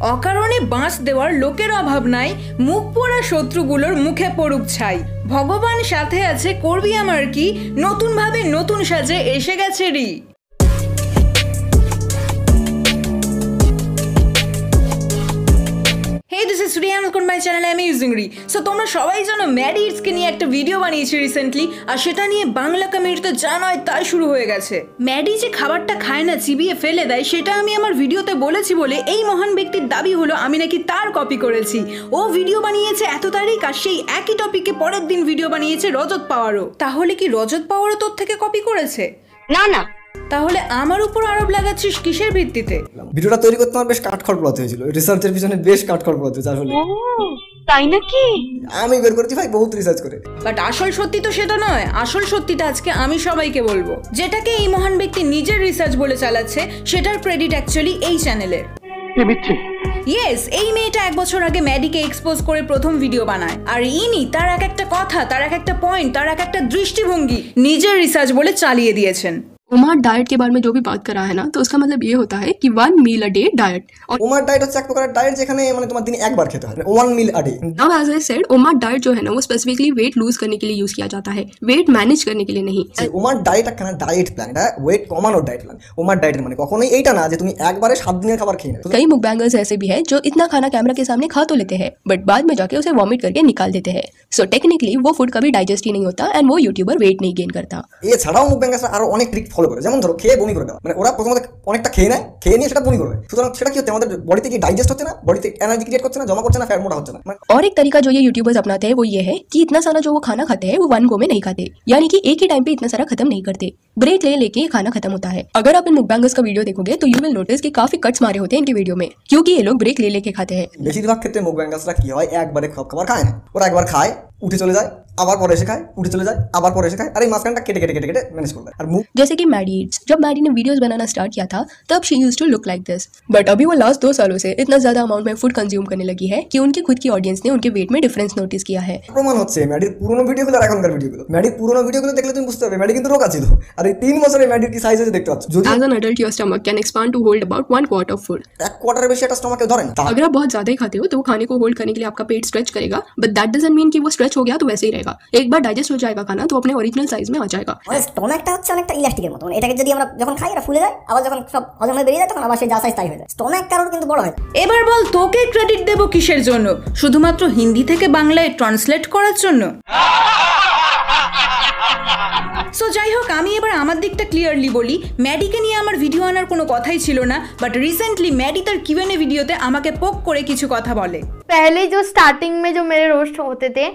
অকারণে বাঁশ দেওয়ার লোকের অভাব নাই, মুখ পোড়া শত্রুগুলোর মুখে পড়ুক ছাই। ভগবান সাথে আছে, করবি আমার কি, নতুন ভাবে নতুন সাজে এসে গেছে রি। Hey, this is Sri and welcome to my channel. I'm using Ri. So তোমরা সবাই জানো ম্যাডি ইটসকে নিয়ে একটা ভিডিও বানিয়েছি রিসেন্টলি, আর সেটা নিয়ে বাংলা কমিউনিটিতে যা নয় তাই শুরু হয়ে গেছে। ম্যাডি যে খাবারটা খায় না, চিবিয়ে ফেলে দেয়, সেটা আমি আমার ভিডিওতে বলেছি বলে এই মহান ব্যক্তির দাবি হলো আমি নাকি তার কপি করেছি। ও ভিডিও বানিয়েছে এত তারিখ, আর সেই একই টপিকে পরের দিন ভিডিও বানিয়েছে রজত পাওয়ারও। তাহলে কি রজত পাওয়ারও তোর থেকে কপি করেছে? না না, তাহলে আমার উপর আরোপ লাগাচ্ছিস কিসের ভিত্তিতে? ভিডিওটা তৈরি করতে আমার বেশ কাঠখড় পোড়াতে হয়েছিল, রিসার্চের পিছনে বেশ কাঠখড় পোড়াতে হয়েছে আসলে। তাই নাকি? আমি বের করেছি ভাই বহুত রিসার্চ করে। বাট আসল সত্যি তো সেটা নয়। আসল সত্যিটা আজকে আমি সবাইকে বলবো। যেটাকে এই মহান ব্যক্তি নিজের রিসার্চ বলে চালাচ্ছে, সেটার ক্রেডিট অ্যাকচুয়ালি এই চ্যানেলের। ইয়েস, এই মেয়েটা 1 বছর আগে ম্যাডিকে এক্সপোজ করে প্রথম ভিডিও বানায়, আর ইনি তার এক একটা কথা, তার এক একটা পয়েন্ট, তার এক একটা দৃষ্টিভঙ্গি নিজের রিসার্চ বলে চালিয়ে দিয়েছেন। उमर डाइट के बारे में जो भी बात करा है ना, तो उसका मतलब ये होता है कि 1 meal a day डाइट। और उमर डाइट হচ্ছে এক প্রকারের ডায়েট যেখানে মানে তোমার দিনে একবার খেতে হয়, 1 meal a day। अब एज आई सेड, उमर डाइट जो है ना वो स्पेसिफिकली वेट लूज करने के लिए यूज किया जाता है, वेट मैनेज करने के लिए नहीं। उमर डाइट একটা ডায়েট প্ল্যান, এটা ওয়েট কমানোর ডায়েট প্ল্যান। उमर ডায়েটের মানে কখনোই এইটা না যে তুমি একবারে 7 দিনের খাবার খেয়ে নাও। कई मुकबैंगर्स ऐसे भी है जो इतना खाना कैमरा के सामने खा तो लेते हैं, बट बाद में जाके उसे वॉमिट करके निकाल देते हैं। सो टेक्निकली वो फूड कभी डाइजेस्ट ही नहीं होता एंड वो यूट्यूबर वेट नहीं गेन करता। এছাড়াও মুকব্যাঙ্গাররা আরো অনেক ট্রিক ফলো করে, যেমন ধরো খেয়ে বমি করে দেওয়া। মানে ওরা প্রথমত অনেকটা খেয়ে নেয়, খেয়ে নিয়ে সেটা বমি করবে। সুতরাং সেটা কি হচ্ছে, আমাদের বডিতে কি ডাইজেস্ট হচ্ছে না, বডিতে এনার্জি ক্রিয়েট করছে না, জমা করছে না, ফ্যাট মোটা হচ্ছে না। और एक तरीका जो ये यूट्यूबर्स अपनाते हैं वो ये है कि इतना सारा जो वो खाना खाते हैं वो 1 गो में नहीं खाते, यानी कि एक ही टाइम पे इतना सारा खत्म नहीं करते, ब्रेक ले लेके खाना खत्म होता है। अगर आप इन मुकबैंगर्स का वीडियो देखोगे तो यू विल नोटिस कि काफी कट्स मारे होते हैं इनके वीडियो में, क्योंकि ये लोग ब्रेक ले लेके खाते हैं। বেশিরভাগ ক্ষেত্রে মুকব্যাঙ্গাররা কি হয়, একবারে সব খাবার খায় না। ওরা একবার খায়, উঠে চলে যায়, আবার পরে এসে খায়, উঠে চলে যায়, আবার পরে এসে খায়, আর এই মাঝখানটা কেটে কেটে কেটে কেটে ম্যানেজ করবে। আর जैसे कि मैडी ईट्स, जब मैडी ने वीडियोस बनाना स्टार्ट किया था तब she used to look like this, but अभी वो लास्ट 2 सालों से इतना ज्यादा अमाउंट में फूड कंज्यूम करने लगी है कि उनकी खुद की ऑडियंस ने उनके वेट में डिफरेंस नोटिस किया है। প্রমাণ হচ্ছে ম্যাডির পুরনো ভিডিওগুলো আর এখনকার ভিডিওগুলো। ম্যাডির পুরনো ভিডিওগুলো দেখলে তুমি বুঝতে পারবে ম্যাডি কিন্তু রোগা ছিল, আর এই 3 বছরে ম্যাডির কি সাইজ হয়েছে দেখতে পাচ্ছ। যদি As an adult your stomach can expand to hold about 1 quart of food। এক কোয়ার্টারের বেশি একটা স্টমাকে ধরে না। अगर आप बहुत ज्यादा ही खाते हो तो वो खाने को होल्ड करने के लिए आपका पेट स्ट्रेच करेगा, बट दैट डजंट मीन कि वो स्ट्रेच हो गया तो वैसे ही रहेगा। एक बार डाइजेस्ट हो जाएगा खाना तो अपने ओरिजिनल साइज में आ जाएगा। और স্টোমাকটা হচ্ছে অনেকটা ইলাস্টিকের মতো, এটাকে যদি আমরা যখন খাই এটা ফুলে যায়, আবার যখন সব হজম হয়ে বেরিয়ে যায় তখন আবার সেই যা সাইজ তাই হয়ে যায়। স্টোমাক কারোর কিন্তু বড় হয়। এবার বল, তোকে ক্রেডিট দেব কিসের জন্য? শুধুমাত্র হিন্দি থেকে বাংলায় ট্রান্সলেট করার জন্য? সো যাই হোক, আমি এবার আমার দিকটা ক্লিয়ারলি বলি। ম্যাডিকে নিয়ে আমার ভিডিও আনার কোনো কথাই ছিল না, বাট রিসেন্টলি ম্যাডি তার কিউএনএ ভিডিওতে আমাকে পোক করে কিছু কথা বলে। पहले जो स्टार्टिंग में जो मेरे रोस्ट होते थे,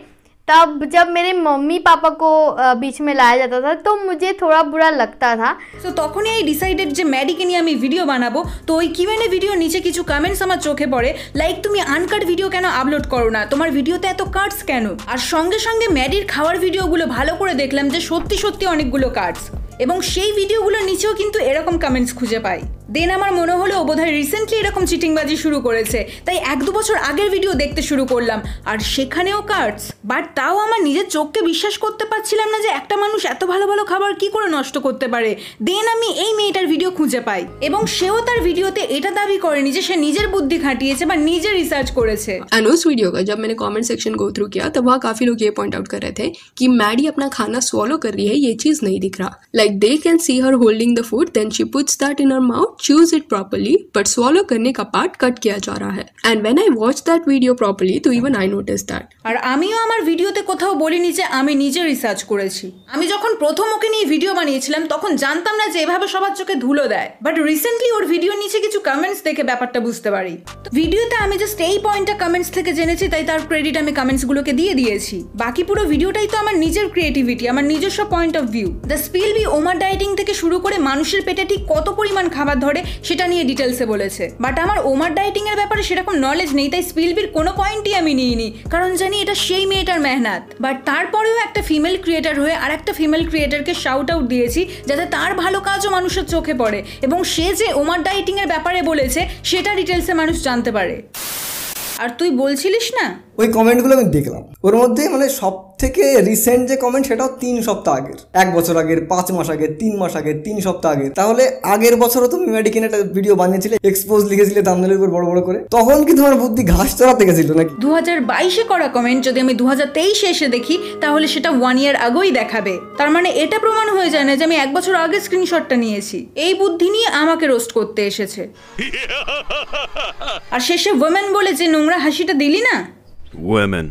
तब जब मेरे मम्मी पापा को बीच में लाया जाता था तो मुझे थोड़ा बुरा लगता था। সো তখনই এই ডিসাইডেড যে ম্যাডিকে নিয়ে আমি ভিডিও বানাবো। তো ওই কিউএনএ ভিডিওর নিচে কিছু কমেন্টস আমার চোখে পড়ে, লাইক তুমি আনকাট ভিডিও কেন আপলোড করো না, তোমার ভিডিওতে এত কাটস কেন? আর সঙ্গে সঙ্গে ম্যাডির খাওয়ার ভিডিওগুলো ভালো করে দেখলাম যে সত্যি সত্যি অনেকগুলো কাটস, এবং সেই ভিডিওগুলোর নিচেও কিন্তু এরকম কমেন্টস খুঁজে পাই। দেন আমার মনে হলো ও বোধহয় রিসেন্টলি এরকম চিটিংবাজি শুরু করেছে, তাই 1-2 বছর আগের ভিডিও দেখতে শুরু করলাম, আর সেখানেও কাটস। বাট তাও আমার নিজের চোখকে বিশ্বাস করতে পারছিলাম না যে একটা মানুষ এত ভালো ভালো খাবার কি করে নষ্ট করতে পারে। দেন আমি এই মেয়েটার ভিডিও খুঁজে পাই, এবং সেও তার ভিডিওতে এটা দাবি করেনি যে সে নিজের বুদ্ধি খাটিয়েছে বা নিজে রিসার্চ করেছে। एंड उस वीडियो का जब मैंने कमेंट सेक्शन गो थ्रू किया तब वहाँ काफी लोग ये पॉइंट आउट कर रहे थे कि मैडी अपना खाना स्वॉलो कर रही है, ये चीज नहीं दिख रहा। Like they can see her holding the food, then she puts that in her mouth, chews it properly, but swallow करने का पार्ट कट किया जा रहा है। And when I watch that video properly तो इवन आई नोटिस दैट। আর আমিও আমার ভিডিওতে কোথাও বলিনি যে আমি নিজে রিসার্চ করেছি। আমি যখন প্রথম ওকে নিয়ে ভিডিও বানিয়েছিলাম তখন জানতাম না যে এভাবে সবার চোখে ধুলো দেয়, বাট রিসেন্টলি ওর ভিডিওর নিচে কিছু কমেন্টস দেখে ব্যাপারটা বুঝতে পারি। তো ভিডিওতে আমি জাস্ট এই পয়েন্টটা কমেন্টস থেকে জেনেছি, তাই তার ক্রেডিট আমি কমেন্টসগুলোকে দিয়ে দিয়েছি। বাকি পুরো ভিডিওটাই তো আমার নিজের ক্রিয়েটিভিটি, আমার নিজস্ব point of view. The spill be ওমার ডায়েটিং থেকে শুরু করে মানুষের পেটে ঠিক কত পরিমাণ খাবার ধরে সেটা নিয়ে ডিটেলসে বলেছে। বাট আমার ওমার ডায়েটিং এর ব্যাপারে সেরকম নলেজ নেই, তাই স্পিলবির কোনো পয়েন্টই আমি নিইনি, কারণ জানি এটা সেই মেয়েটার মেহনত। বাট তারপরেও একটা ফিমেল ক্রিয়েটার হয়ে আর একটা ফিমেল ক্রিয়েটারকে শাউট আউট দিয়েছি যাতে তার ভালো কাজও মানুষের চোখে পড়ে, এবং সে যে ওমার ডায়েটিং এর ব্যাপারে বলেছে সেটা ডিটেলসে মানুষ জানতে পারে। আর তুই বলছিলিস না ওই কমেন্টগুলো আমি দেখলাম, ওর মধ্যে মানে সব থেকে রিসেন্ট যে কমেন্ট সেটাও 3 সপ্তাহ আগের, 1 বছর আগের, 5 মাস আগের, 3 মাস আগের, 3 সপ্তাহ আগের। তাহলে আগের বছরও তুমি মেডিকেন একটা ভিডিও বানিয়েছিলে, এক্সপোজ লিখেছিলে থাম্বনেলের উপর বড় বড় করে, তখন কি তোমার বুদ্ধি ঘাস চড়াতে গেছিল নাকি? 2022-এ করা কমেন্ট যদি আমি 2023-এ এসে দেখি তাহলে সেটা 1 ইয়ার আগেই দেখাবে। তার মানে এটা প্রমাণ হয়ে যায় না যে আমি 1 বছর আগে স্ক্রিনশটটা নিয়েছি। এই বুদ্ধি নিয়ে আমাকে রোস্ট করতে এসেছে। আর শেষে ওমেন বলে যে নোংরা হাসিটা দিলি না, women.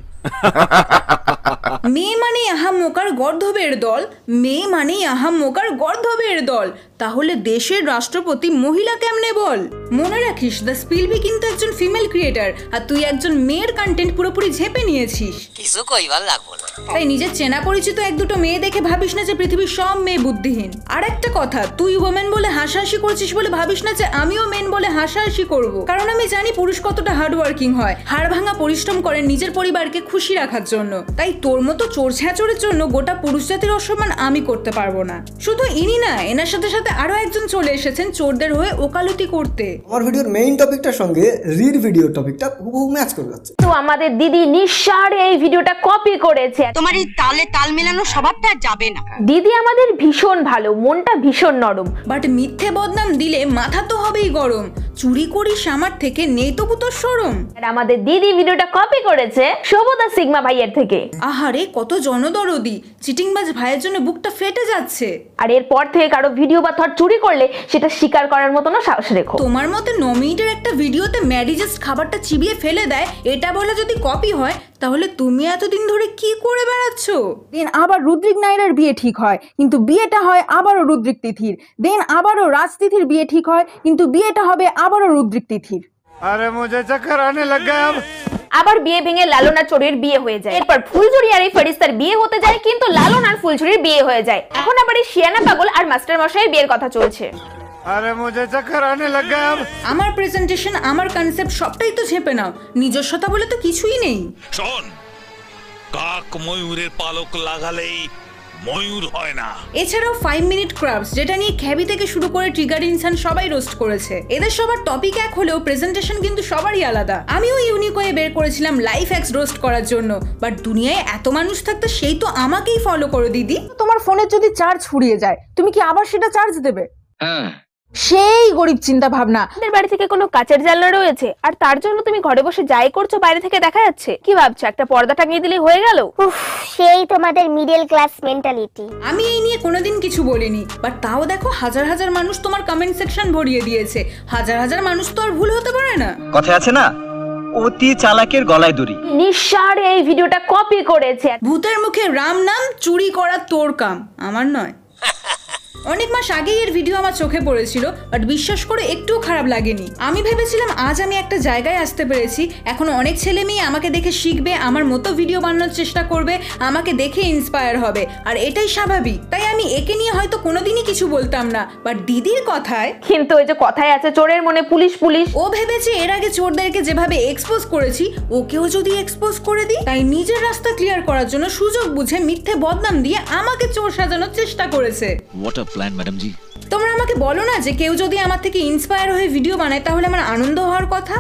মেয়ে মানে আহাম্মকার গর্ধবের দল, মেয়ে মানে আহাম্মকার গর্ধবের দল। তাহলে দেশের রাষ্ট্রপতি মহিলা কেমনে বল? মনে রাখিস দ্য স্পিলবি কিন্তু একজন ফিমেল ক্রিয়েটার, আর তুই একজন মেয়ের কন্টেন্ট পুরোপুরি ঝেপে নিয়েছিস। কিছু কইবার লাগবো না। তাই নিজের চেনা পরিচিত 1-2 মেয়ে দেখে ভাবিস না যে পৃথিবীর সব মেয়ে বুদ্ধিহীন। আর একটা কথা, তুই ওমেন বলে হাসাহাসি করছিস বলে ভাবিস না যে আমিও মেন বলে হাসাহাসি করব। কারণ আমি জানি পুরুষ কতটা হার্ড ওয়ার্কিং হয়, হাড় ভাঙা পরিশ্রম করে নিজের পরিবারকে খুশি রাখার জন্য। তাই তোর মতো চোর ছ্যাঁচড়ের জন্য গোটা পুরুষ জাতির অসম্মান আমি করতে পারবো না। শুধু ইনি না, এনার সাথে সাথে আরো একজন চলে এসেছেন চোরদের হয়ে ওকালতি করতে। আমার ভিডিওর মেইন টপিকটার সঙ্গে রির ভিডিও টপিকটা হুবহু ম্যাচ করে যাচ্ছে। তো আমাদের দিদি নিঃসাড়ে এই ভিডিওটা কপি করেছে। তোমার এই তালে তাল মেলানো স্বভাবটা যাবে না। দিদি আমাদের ভীষণ ভালো, মনটা ভীষণ নরম। বাট মিথ্যে বদনাম দিলে মাথা তো হবেই গরম। চুরি করিস আমার থেকে, নেই তবু তোর শরম। আর আমাদের দিদি ভিডিওটা কপি করেছে শোভতা সিগমা ভাইয়ের থেকে। আহারে কত জনদরদি, চিটিংবাজ ভাইয়ের জন্য বুকটা ফেটে যাচ্ছে। আর এরপর থেকে কারো ভিডিও বা থট চুরি করলে সেটা স্বীকার করার মতনও সাহস রেখো। তোমার মতে 9 মিনিটের একটা ভিডিওতে ম্যাডি জাস্ট খাবারটা চিবিয়ে ফেলে দেয়, এটা বলা যদি কপি হয়, তাহলে তুমি এতদিন ধরে কি করে বেড়াচ্ছ? দেন আবার রুদ্রিক নাইরার বিয়ে ঠিক হয়, কিন্তু বিয়েটা হয় আবারও রুদ্রিক তিথির। দেন আবারও রাজ তিথির বিয়ে ঠিক হয়, কিন্তু বিয়েটা হবে আবারও রুদ্রিক তিথির। अरे मुझे चक्कर आने लग गया अब। আবার বিয়ে ভেঙে লালন আর চোরের বিয়ে হয়ে যায়। এরপর ফুলঝুরি আর এই ফেরিস্তার বিয়ে হতে যায়, কিন্তু লালন আর ফুলঝুরির বিয়ে হয়ে যায়। এখন আবার এই শিয়ানা পাগল আর মাস্টার মশাইয়ের বিয়ের কথা চলছে। अरे मुझे चक्कर आने लग गया अब। আমার প্রেজেন্টেশন, আমার কনসেপ্ট সবটাই তো ঝেপে নাও, নিজস্বতা বলে তো কিছুই নেই। শোন, কাক ময়ূরের পালক লাগালেই ময়ূর হয় না। এছাড়াও 5 মিনিট ক্রাফটস, যেটা নিয়ে খ্যাবি থেকে শুরু করে ট্রিগার ইনসান সবাই রোস্ট করেছে। এদের সবার টপিক এক হলেও প্রেজেন্টেশন কিন্তু সবারই আলাদা। আমিও ইউনিক হয়ে বের করেছিলাম লাইফ হ্যাক্স রোস্ট করার জন্য, বাট দুনিয়ায় এত মানুষ থাকতে সেই তো আমাকেই ফলো করো দিদি। তোমার ফোনের যদি চার্জ ফুরিয়ে যায়, তুমি কি আবার সেটা চার্জ দেবে? হ্যাঁ, সেই গরিব চিন্তা ভাবনা। আমাদের বাড়ি থেকে কোনো কাচের জানলা রয়েছে আর তার জন্য তুমি ঘরে বসে যাই করছো বাইরে থেকে দেখা যাচ্ছে? কি ভাবছো একটা পর্দা টাঙিয়ে দিলেই হয়ে গেল? সেই তোমাদের মিডল ক্লাস মেন্টালিটি। আমি এই নিয়ে কোনোদিন কিছু বলিনি, বাট তাও দেখো হাজার হাজার মানুষ তোমার কমেন্ট সেকশন ভরিয়ে দিয়েছে। হাজার হাজার মানুষ তো আর ভুল হতে পারে না। কথা আছে না, অতি চালাকের গলায় দড়ি। নিঃসাড়ে এই ভিডিওটা কপি করেছে। ভূতের মুখে রাম নাম, চুরি করা তোর কাম, আমার নয়। অনেক মাস আগেই এর ভিডিও আমার চোখে পড়েছিল, বাট বিশ্বাস করে একটুও খারাপ লাগেনি। আমি ভেবেছিলাম আজ আমি একটা জায়গায় আসতে পেরেছি, এখন অনেক ছেলে মেয়ে আমাকে দেখে শিখবে, আমার মতো ভিডিও বানানোর চেষ্টা করবে, আমাকে দেখে ইন্সপায়ার হবে, আর এটাই স্বাভাবিক। তাই আমি একে নিয়ে হয়তো কোনোদিনই কিছু বলতাম না, বাট দিদির কথায়। কিন্তু ওই যে কথায় আছে চোরের মনে পুলিশ পুলিশ, ও ভেবেছে এর আগে চোরদেরকে যেভাবে এক্সপোজ করেছি ওকেও যদি এক্সপোজ করে দিই, তাই নিজের রাস্তা ক্লিয়ার করার জন্য সুযোগ বুঝে মিথ্যে বদনাম দিয়ে আমাকে চোর সাজানোর চেষ্টা করেছে। What a plan, madam ji. তোমরা আমাকে বলো না যে কেউ যদি আমার থেকে ইন্সপায়ার হয়ে ভিডিও বানায় তাহলে আমার আনন্দ হওয়ার কথা।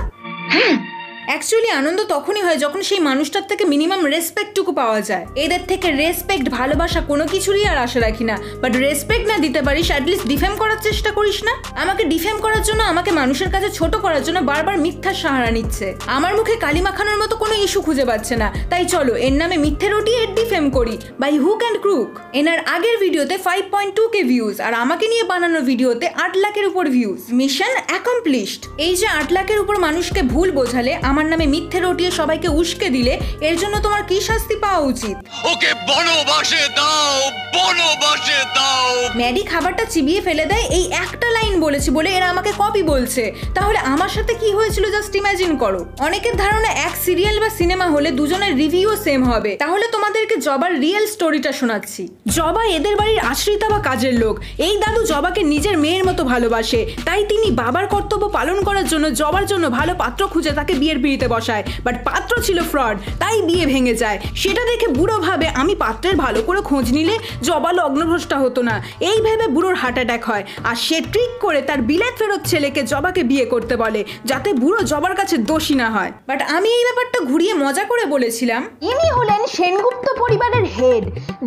অ্যাকচুয়ালি আনন্দ তখনই হয় যখন সেই মানুষটার থেকে মিনিমাম রেসপেক্টটুকু পাওয়া যায়। এদের থেকে রেসপেক্ট, ভালোবাসা কোনো কিছুরই আর আশা রাখি না, বাট রেসপেক্ট না দিতে পারিস অ্যাটলিস্ট ডিফেম করার চেষ্টা করিস না। আমাকে ডিফেম করার জন্য, আমাকে মানুষের কাছে ছোট করার জন্য বারবার মিথ্যার সাহারা নিচ্ছে। আমার মুখে কালি মাখানোর মতো কোনো ইস্যু খুঁজে পাচ্ছে না, তাই চলো এর নামে মিথ্যে রটিয়ে এর ডিফেম করি বাই হুক অ্যান্ড ক্রুক। এনার আগের ভিডিওতে 5.2K ভিউজ, আর আমাকে নিয়ে বানানো ভিডিওতে 8 লাখের উপর ভিউজ। Mission accomplished. এই যে 8 লাখের উপর মানুষকে ভুল বোঝালে, আমার নামে মিথ্যে রটিয়ে সবাইকে উস্কে দিলে, এর জন্য তোমার কি শাস্তি পাওয়া উচিত? ওকে বনবাসে দাও, বনবাসে দাও। ম্যাডি খাবারটা চিবিয়ে ফেলে দেয়, এই একটা লাইন বলেছি বলে এরা আমাকে কপি বলছে। তাহলে আমার সাথে কি হয়েছিল জাস্ট ইমাজিন করো। অনেকের ধারণা এক সিরিয়াল বা সিনেমা হলে দুজনের রিভিউও সেম হবে। তাহলে তোমাদেরকে জবার রিয়েল স্টোরিটা শোনাচ্ছি। জবা এদের বাড়ির আশ্রিতা বা কাজের লোক। এই দাদু জবাকে নিজের মেয়ের মতো ভালোবাসে, তাই তিনি বাবার কর্তব্য পালন করার জন্য জবার জন্য ভালো পাত্র খুঁজে তাকে বিয়ের পিঁড়িতে নিতে বসায়, বাট পাত্র ছিল ফ্রড, তাই বিয়ে ভেঙে যায়। সেটা দেখে বুড়ো ভাবে আমি পাত্রের ভালো করে খোঁজ নিলে জবা লগ্নভ্রষ্টা হতো না। এই ভেবে বুড়োর হার্ট অ্যাটাক হয়, আর সে ট্রিক করে তার বিলেত ফেরত ছেলেকে জবাকে বিয়ে করতে বলে, যাতে বুড়ো জবার কাছে দোষী না হয়। বাট আমি এই ব্যাপারটা ঘুরিয়ে মজা করে বলেছিলাম, ইনি হলেন সেনগুপ্ত পরিবারের হেড,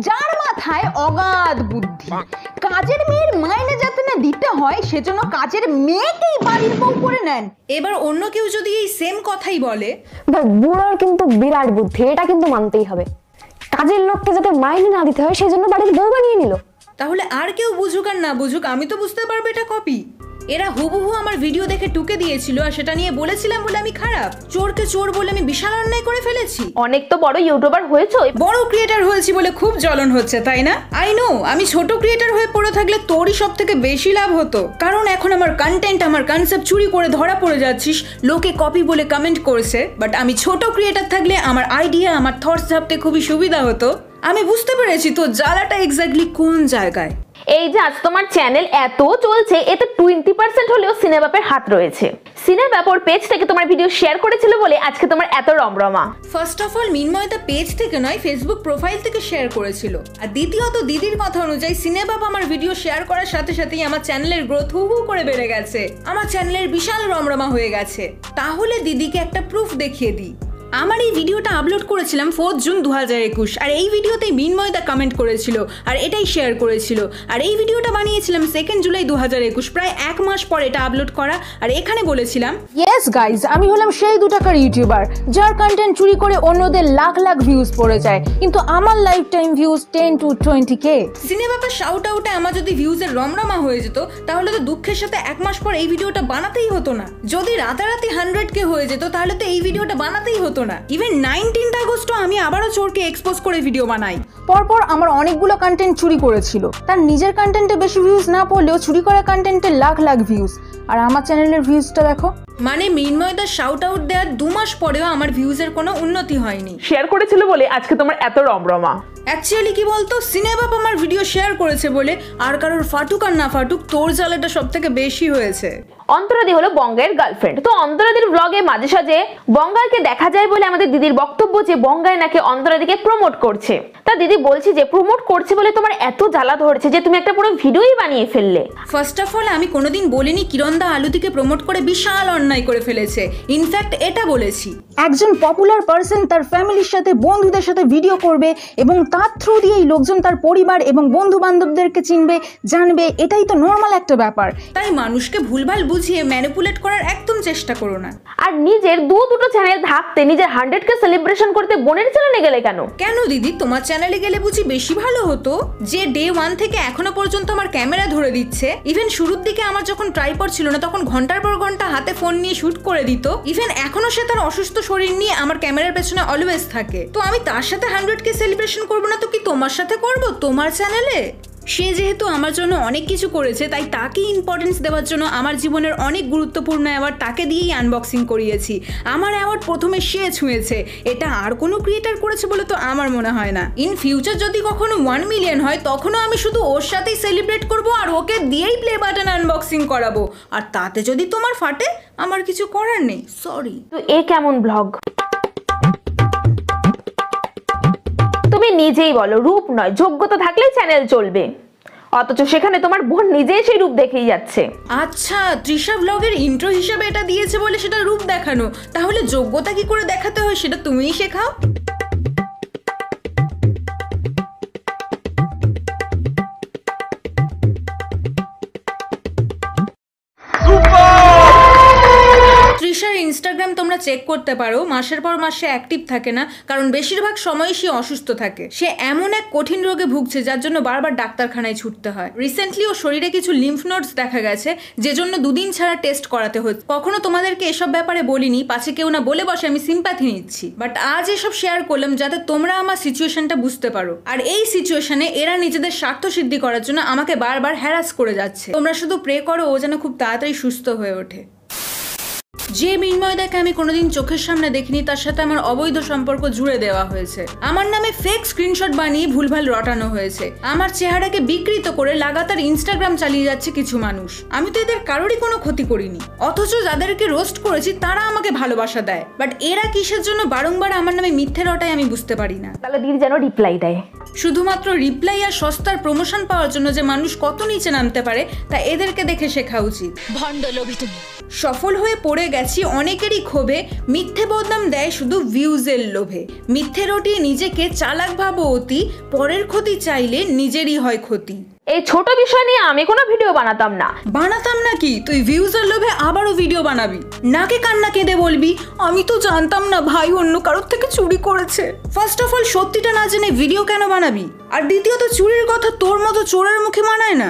যার মাথায় অগাধ বুদ্ধি। কাজের মেয়ের মাইনে যাতে না দিতে হয় সেজন্য কাজের মেয়েকেই বাড়ির বউ করে নেন। এবার অন্য কেউ যদি এই সেম কথাই বলে, বুড়োর কিন্তু বিরাট বুদ্ধি, এটা কিন্তু মানতেই হবে। কাজের লোককে যাতে মাইনে না দিতে হয় সেই জন্য বাড়ির বউ বানিয়ে নিল। তাহলে আর কেউ বুঝুক আর না বুঝুক, আমি তো বুঝতে পারবো এটা কপি। এরা হুবহু আমার ভিডিও দেখে টুকে দিয়েছিল, আর সেটা নিয়ে বলেছিলাম বলে আমি খারাপ, চোরকে চোর বলে আমি বিশাল অন্যায় করে ফেলেছি। অনেক তো বড় ইউটিউবার হয়েছো, বড় ক্রিয়েটার হয়েছি বলে খুব জ্বলন হচ্ছে, তাই না? আই নো, আমি ছোট ক্রিয়েটার হয়ে পড়ে থাকলে তোরই সব থেকে বেশি লাভ হতো, কারণ এখন আমার কন্টেন্ট, আমার কনসেপ্ট চুরি করে ধরা পড়ে যাচ্ছিস, লোকে কপি বলে কমেন্ট করছে। বাট আমি ছোট ক্রিয়েটার থাকলে আমার আইডিয়া, আমার থটস ভাবতে খুবই সুবিধা হতো। আমি বুঝতে পেরেছি তো জ্বালাটা এক্স্যাক্টলি কোন জায়গায়। এই যে আজ তোমার চ্যানেল এত চলছে, এতে 20% হলেও সিনেবাপের হাত রয়েছে। সিনেবাপ ওর পেজ থেকে তোমার ভিডিও শেয়ার করেছিল বলে আজকে তোমার এত রমরমা। ফার্স্ট অফ অল মিনময়দা পেজ থেকে নয়, ফেসবুক প্রোফাইল থেকে শেয়ার করেছিল। আর দ্বিতীয়ত দিদির কথা অনুযায়ী সিনেবাপ আমার ভিডিও শেয়ার করার সাথে সাথেই আমার চ্যানেলের গ্রোথ হু করে বেড়ে গেছে, আমার চ্যানেলের বিশাল রমরমা হয়ে গেছে। তাহলে দিদিকে একটা প্রুফ দেখিয়ে দিই। আমার এই ভিডিওটা আপলোড করেছিলাম 4 জুন 2021, আর এই ভিডিওতেই মিনময়দা কমেন্ট করেছিল আর এটাই শেয়ার করেছিল। আর এই ভিডিওটা বানিয়েছিলাম 2 জুলাই 2021, প্রায় 1 মাস পর এটা আপলোড করা। আর এখানে বলেছিলাম, ইয়েস গাইজ, আমি হলাম সেই 2 টাকার ইউটিউবার যার কন্টেন্ট চুরি করে অন্যদের লাখ লাখ ভিউজ পড়ে যায়, কিন্তু আমার life time views 10 to 20k। সিনেবাপের শাউট আউটে আমার যদি ভিউজের রমরমা হয়ে যেত, তাহলে তো দুঃখের সাথে 1 মাস পর এই ভিডিওটা বানাতেই হতো না। যদি রাতারাতি 100k হয়ে যেত, তাহলে তো এই ভিডিওটা বানাতেই হতো না। ইভেন 19th আগস্টও আমি আবারও চোরকে এক্সপোজ করে ভিডিও বানাই। পরপর আমার অনেকগুলো কন্টেন্ট চুরি করেছিল, তার নিজের কন্টেন্টে বেশি ভিউজ না পড়লেও চুরি করা কন্টেন্টে লাখ লাখ ভিউজ। আর আমার চ্যানেলের ভিউজটা দেখো, মানে মিনময়দার শাউট আউট দেওয়ার 2 মাস পরেও আমার ভিউজের কোনো উন্নতি হয়নি। শেয়ার করেছিল বলে আজকে তোমার এত রমরমা। অ্যাকচুয়ালি কি বলতো, সিনেবাপ আমার ভিডিও শেয়ার করেছে বলে আর কারোর ফাটুক আর না ফাটুক, তোর জ্বালাটা সব থেকে বেশি হয়েছে। অন্তরাদি হলো বঙ্গাইয়ের গার্লফ্রেন্ড। তো অন্তরাদির ব্লগে মাঝে সাঝে বঙ্গাইকে দেখা যায় বলে আমাদের দিদির বক্তব্য যে বঙ্গাই নাকি অন্তরাদিকে প্রমোট করছে। তা দিদি বলছি যে প্রমোট করছে বলে তোমার এত জ্বালা ধরছে যে তুমি একটা পুরো ভিডিওই বানিয়ে ফেললে। ফার্স্ট অফ অল আমি কোনোদিন বলিনি কিরণদা আলুদিকে প্রমোট করে বিশাল অন্যায় করে ফেলেছে। ইনফ্যাক্ট এটা বলেছি, একজন পপুলার পারসন তার ফ্যামিলির সাথে, বন্ধুদের সাথে ভিডিও করবে এবং তার থ্রু দিয়েই লোকজন তার পরিবার এবং বন্ধু বান্ধবদেরকে চিনবে, জানবে, এটাই তো নর্মাল একটা ব্যাপার। তাই মানুষকে ভুলভাল বুঝিয়ে ম্যানিপুলেট করার একদম চেষ্টা করো না। আর নিজের দুটো চ্যানেল থাকতে নিজের 100k সেলিব্রেশন করতে বোনের চ্যানেলে গেলে কেন? কেন দিদি, তোমার চ্যানেলে গেলে বুঝি বেশি ভালো হতো? যে ডে 1 থেকে এখনো পর্যন্ত আমার ক্যামেরা ধরে দিচ্ছে, ইভেন শুরুর দিকে আমার যখন ট্রাইপড ছিল না তখন ঘন্টার পর ঘন্টা হাতে ফোন নিয়ে শুট করে দিত, ইভেন এখনো সে তার অসুস্থ শরীর নিয়ে আমার ক্যামেরার পেছনে অলওয়েজ থাকে। তো আমি তার সাথে 100k সেলিব্রেশন করবো না তো কি তোমার সাথে করব তোমার চ্যানেলে? সে যেহেতু আমার জন্য অনেক কিছু করেছে, তাই তাকে ইম্পর্টেন্স দেওয়ার জন্য আমার জীবনের অনেক গুরুত্বপূর্ণ অ্যাওয়ার্ড তাকে দিয়েই আনবক্সিং করিয়েছি। আমার অ্যাওয়ার্ড প্রথমে সে ছুঁয়েছে, এটা আর কোনো ক্রিয়েটার করেছে বলে তো আমার মনে হয় না। ইন ফিউচার যদি কখনো 1 মিলিয়ন হয়, তখনও আমি শুধু ওর সাথেই সেলিব্রেট করব আর ওকে দিয়েই প্লে বাটন আনবক্সিং করাবো। আর তাতে যদি তোমার ফাটে, আমার কিছু করার নেই, সরি। তো এ কেমন ব্লগ? তুমি নিজেই বলো, রূপ নয় যোগ্যতা থাকলেই চ্যানেল চলবে, অথচ সেখানে তোমার বোন নিজেই সেই রূপ দেখেই যাচ্ছে। আচ্ছা, তৃষা ব্লগের ইন্ট্রো হিসাবে এটা দিয়েছে বলে সেটা রূপ দেখানো, তাহলে যোগ্যতা কি করে দেখাতে হয় সেটা তুমিই শেখাও। তৃষার ইনস্টাগ্রাম তোমরা চেক করতে পারো, মাসের পর মাসে অ্যাক্টিভ থাকে না, কারণ বেশিরভাগ সময় সে অসুস্থ থাকে। সে এমন এক কঠিন রোগে ভুগছে যার জন্য বারবার ডাক্তারখানায় ছুটতে হয়। রিসেন্টলি ও শরীরে কিছু লিম্ফ নোডস দেখা গেছে, যে জন্য 2 দিন ছাড়া টেস্ট করাতে হচ্ছে। কখনো তোমাদেরকে এসব ব্যাপারে বলিনি, পাছে কেউ না বলে বসে আমি সিম্প্যাথি নিচ্ছি, বাট আজ এসব শেয়ার করলাম যাতে তোমরা আমার সিচুয়েশনটা বুঝতে পারো। আর এই সিচুয়েশনে এরা নিজেদের স্বার্থ সিদ্ধি করার জন্য আমাকে বারবার হ্যারাস করে যাচ্ছে। তোমরা শুধু প্রে করো ও যেন খুব তাড়াতাড়ি সুস্থ হয়ে ওঠে। যে মৃন্ময়দাকে আমি কোনোদিন চোখের সামনে দেখিনি তার সাথে আমার অবৈধ সম্পর্ক জুড়ে দেওয়া হয়েছে। আমার নামে ফেক স্ক্রিনশট বানিয়ে ভুলভাল রটানো হয়েছে। আমার চেহারাকে বিকৃত করে লাগাতার ইনস্টাগ্রাম চালিয়ে যাচ্ছে কিছু মানুষ। আমি তো এদের কারোরই কোনো ক্ষতি করিনি, অথচ যাদেরকে রোস্ট করেছি তারা আমাকে ভালোবাসা দেয়। বাট এরা কিসের জন্য বারংবার আমার নামে মিথ্যে রটায় আমি বুঝতে পারি না। তাহলে দিদি যেন রিপ্লাই দেয়। শুধুমাত্র রিপ্লাই আর সস্তার প্রমোশন পাওয়ার জন্য যে মানুষ কত নিচে নামতে পারে তা এদেরকে দেখে শেখা উচিত। ভণ্ড লোভী তুমি। সফল হয়ে পড়ে গেছি অনেকেরই ক্ষোভে, মিথ্যে বদনাম দেয় শুধু ভিউজের লোভে। মিথ্যে রটিয়ে নিজেকে চালাক ভাবো অতি, পরের ক্ষতি চাইলে নিজেরই হয় ক্ষতি। এই ছোট বিষয় নিয়ে আমি কোনো ভিডিও বানাতাম না কি তুই ভিউজের লোভে আবারও ভিডিও বানাবি? নাকে কান্না কেঁদে বলবি আমি তো জানতাম না ভাই অন্য কারোর থেকে চুরি করেছে। ফার্স্ট অফ অল সত্যিটা না জেনে ভিডিও কেন বানাবি? আর দ্বিতীয়ত চুরির কথা তোর মতো চোরের মুখে মানায় না।